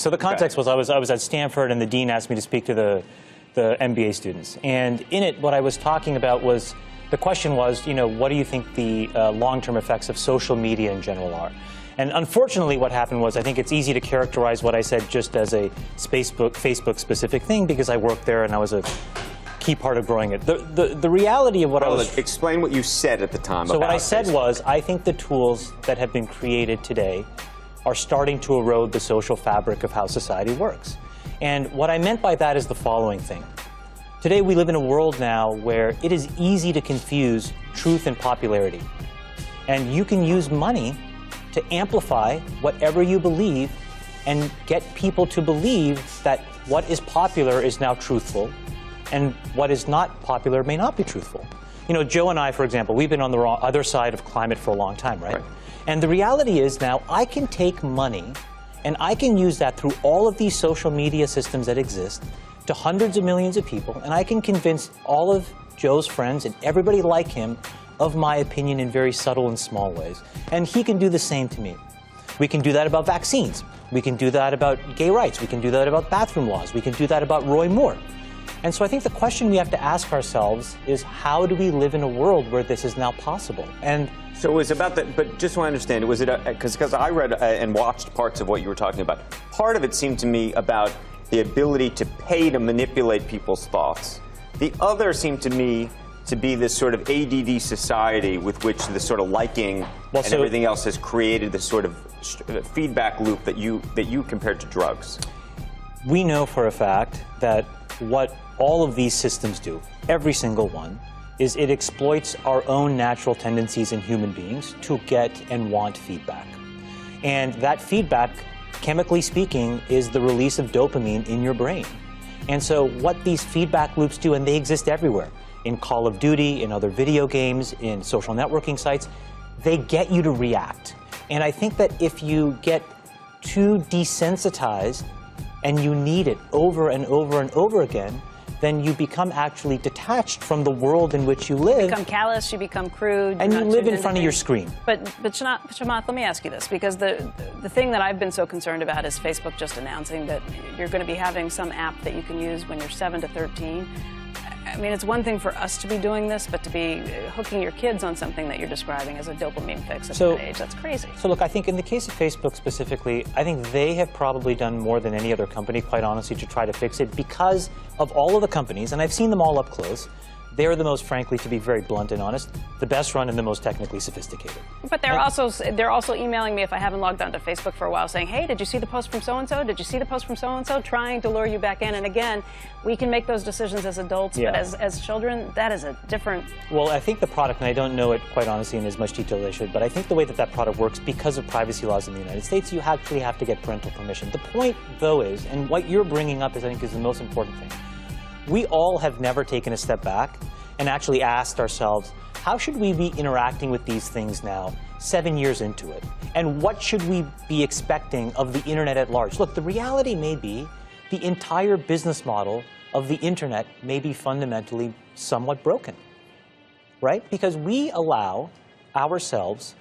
So the context was I was at Stanford, and the dean asked me to speak to the MBA students. And in it, what I was talking about was, the question was, you know, what do you think the long-term effects of social media in general are? And unfortunately, what happened was, I think it's easy to characterize what I said just as a Facebook-specific thing, because I worked there and I was a key part of growing it. The reality of what I was... Explain what you said at the time. So what I said was, I think the tools that have been created today are starting to erode the social fabric of how society works. And what I meant by that is the following thing. Today we live in a world now where it is easy to confuse truth and popularity. And you can use money to amplify whatever you believe and get people to believe that what is popular is now truthful, and what is not popular may not be truthful. You know, Joe and I, for example, we've been on the other side of climate for a long time, right? And the reality is now I can take money and I can use that through all of these social media systems that exist to hundreds of millions of people, and I can convince all of Joe's friends and everybody like him of my opinion in very subtle and small ways. And he can do the same to me. We can do that about vaccines. We can do that about gay rights. We can do that about bathroom laws. We can do that about Roy Moore. And so I think the question we have to ask ourselves is, how do we live in a world where this is now possible? And so it was about that, but just so I understand, was it, because I read and watched parts of what you were talking about, part of it seemed to me about the ability to pay to manipulate people's thoughts. The other seemed to me to be this sort of ADD society with which the sort of liking and everything else has created this sort of feedback loop that you compared to drugs. We know for a fact that what all of these systems do, every single one, is it exploits our own natural tendencies in human beings to get and want feedback. And that feedback, chemically speaking, is the release of dopamine in your brain. And so what these feedback loops do, and they exist everywhere, in Call of Duty, in other video games, in social networking sites, they get you to react. And I think that if you get too desensitized and you need it over and over and over again, then you become actually detached from the world in which you live. You become callous, you become crude. And you live in front of your screen. But Chamath, let me ask you this, because the thing that I've been so concerned about is Facebook just announcing that you're going to be having some app that you can use when you're 7 to 13. I mean, it's one thing for us to be doing this, but to be hooking your kids on something that you're describing as a dopamine fix at that age, that's crazy. So look, I think in the case of Facebook specifically, I think they have probably done more than any other company, quite honestly, to try to fix it, because of all of the companies, and I've seen them all up close. They're the most, frankly, to be very blunt and honest, the best run and the most technically sophisticated. But they're also emailing me if I haven't logged onto Facebook for a while, saying, hey, did you see the post from so-and-so? Did you see the post from so-and-so? Trying to lure you back in. And again, we can make those decisions as adults, but as children, that is a different... Well, I think the product, and I don't know it quite honestly in as much detail as I should, but I think the way that that product works, because of privacy laws in the United States, you actually have to get parental permission. The point, though, is, and what you're bringing up is, I think, is the most important thing. We all have never taken a step back and actually asked ourselves, how should we be interacting with these things now, 7 years into it? And what should we be expecting of the internet at large? Look, the reality may be the entire business model of the internet may be fundamentally somewhat broken, right? Because we allow ourselves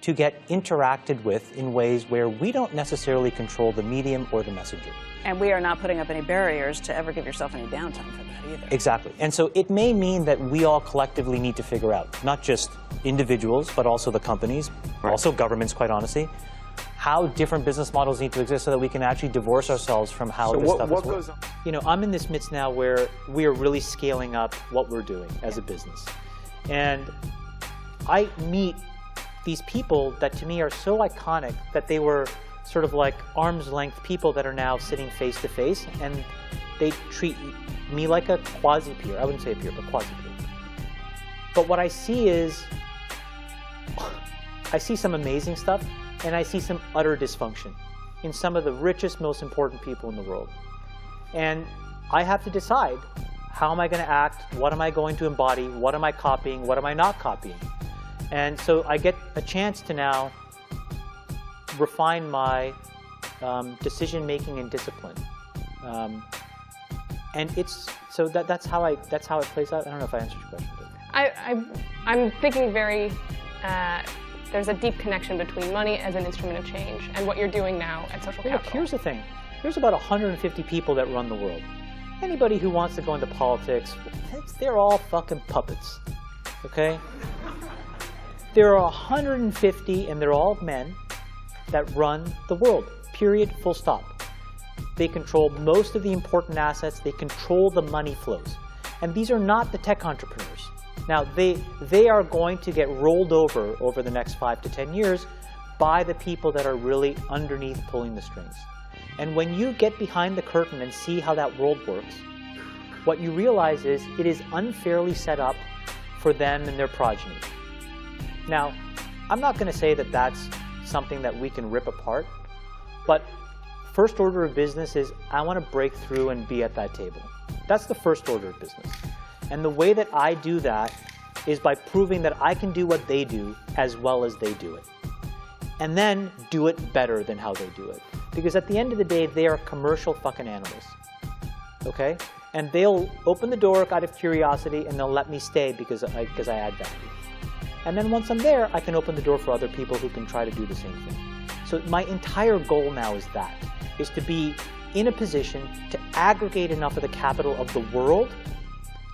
to get interacted with in ways where we don't necessarily control the medium or the messenger. And we are not putting up any barriers to ever give yourself any downtime for that either. Exactly. And so it may mean that we all collectively need to figure out, not just individuals, but also the companies, also governments, quite honestly, how different business models need to exist so that we can actually divorce ourselves from how this stuff is working. You know, I'm in this midst now where we are really scaling up what we're doing as a business. And I meet these people that to me are so iconic that they were sort of like arm's length people that are now sitting face to face, and they treat me like a quasi-peer. I wouldn't say a peer, but quasi-peer. But what I see is, I see some amazing stuff, and I see some utter dysfunction in some of the richest, most important people in the world. And I have to decide, how am I going to act? What am I going to embody? What am I copying? What am I not copying? And so I get a chance to now refine my decision-making and discipline. And so that's how it plays out. I don't know if I answered your question. I'm thinking there's a deep connection between money as an instrument of change and what you're doing now at Social Capital. Look, here's the thing. there's about 150 people that run the world. Anybody who wants to go into politics, they're all fucking puppets, okay? There are 150, and they're all men, that run the world, period, full stop. They control most of the important assets. They control the money flows. And these are not the tech entrepreneurs. Now, they are going to get rolled over the next 5 to 10 years by the people that are really underneath pulling the strings. And when you get behind the curtain and see how that world works, what you realize is it is unfairly set up for them and their progeny. Now, I'm not going to say that that's something that we can rip apart, but first order of business is I want to break through and be at that table. That's the first order of business. And the way that I do that is by proving that I can do what they do as well as they do it. And then do it better than how they do it. Because at the end of the day, they are commercial fucking animals. Okay? And they'll open the door out of curiosity and they'll let me stay because I add value. And then once I'm there, I can open the door for other people who can try to do the same thing. So my entire goal now is to be in a position to aggregate enough of the capital of the world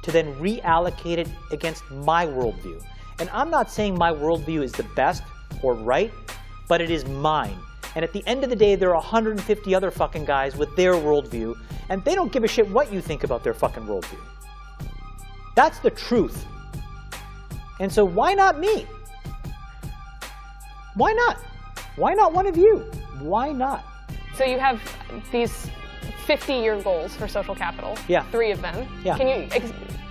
to then reallocate it against my worldview. And I'm not saying my worldview is the best or right, but it is mine. And at the end of the day, there are 150 other fucking guys with their worldview, and they don't give a shit what you think about their fucking worldview. That's the truth. And so why not me? Why not? Why not one of you? Why not? So you have these 50-year goals for social capital. Yeah. 3 of them. Yeah. Can you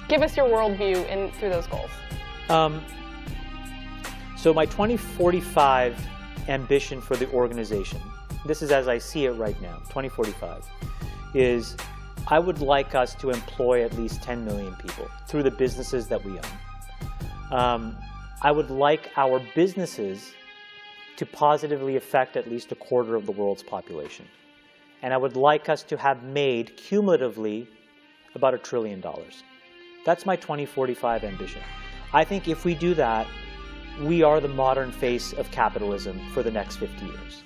give us your worldview through those goals? So my 2045 ambition for the organization, this is as I see it right now, 2045, is I would like us to employ at least 10 million people through the businesses that we own. I would like our businesses to positively affect at least 1/4 of the world's population. And I would like us to have made cumulatively about $1 trillion. That's my 2045 ambition. I think if we do that, we are the modern face of capitalism for the next 50 years.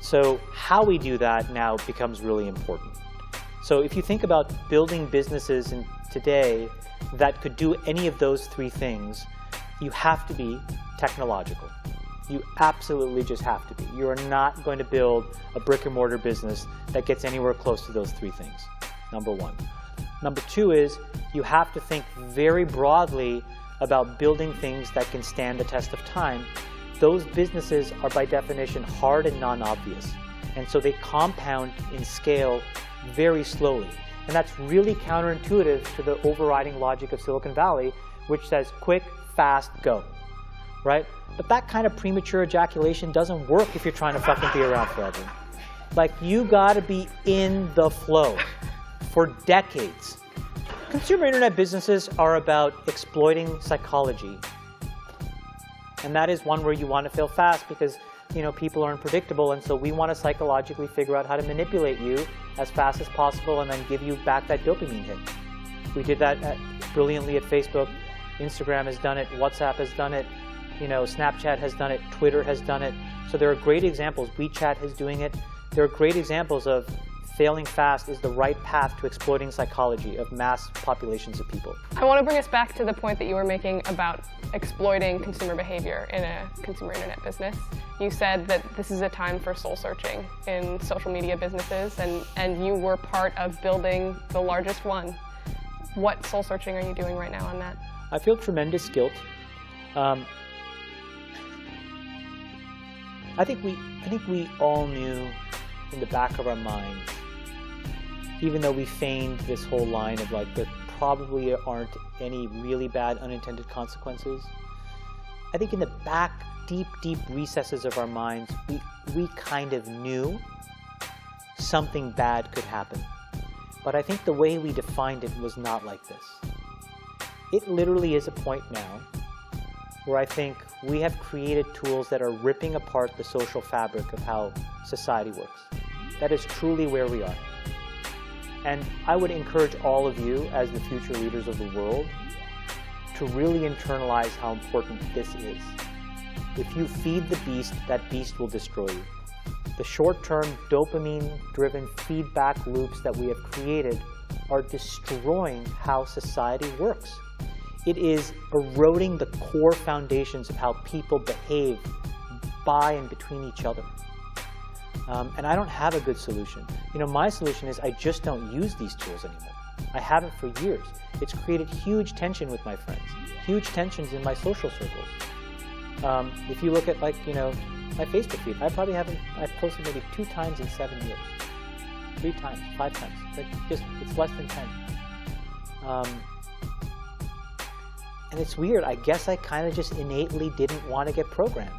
So how we do that now becomes really important. So if you think about building businesses today that could do any of those 3 things, you have to be technological. You absolutely just have to be. You are not going to build a brick and mortar business that gets anywhere close to those 3 things, number 1. Number 2 is you have to think very broadly about building things that can stand the test of time. Those businesses are by definition hard and non-obvious. And so they compound in scale very slowly. And that's really counterintuitive to the overriding logic of Silicon Valley, which says quick, fast, go. Right? But that kind of premature ejaculation doesn't work if you're trying to fucking be around forever. Like, you gotta be in the flow for decades. Consumer internet businesses are about exploiting psychology. And that is one where you want to fail fast because, people are unpredictable, and so we want to psychologically figure out how to manipulate you as fast as possible and then give you back that dopamine hit. We did that brilliantly at Facebook. Instagram has done it. WhatsApp has done it. Snapchat has done it. Twitter has done it. So there are great examples. WeChat is doing it. There are great examples of failing fast is the right path to exploiting psychology of mass populations of people. I want to bring us back to the point that you were making about exploiting consumer behavior in a consumer internet business. You said that this is a time for soul searching in social media businesses, and you were part of building the largest one. What soul searching are you doing right now on that? I feel tremendous guilt. I think we all knew in the back of our minds, even though we feigned this whole line of there probably aren't any really bad unintended consequences. I think in the back, deep recesses of our minds, we kind of knew something bad could happen. But I think the way we defined it was not like this. It literally is a point now where I think we have created tools that are ripping apart the social fabric of how society works. That is truly where we are. And I would encourage all of you, as the future leaders of the world, to really internalize how important this is. If you feed the beast, that beast will destroy you. The short-term dopamine-driven feedback loops that we have created are destroying how society works. It is eroding the core foundations of how people behave by and between each other. And I don't have a good solution. My solution is I just don't use these tools anymore. I haven't for years. It's created huge tension with my friends, huge tensions in my social circles. If you look at my Facebook feed, I've posted maybe 2 times in 7 years. 3 times, 5 times. It's less than 10. And it's weird. I guess I kind of just innately didn't want to get programmed.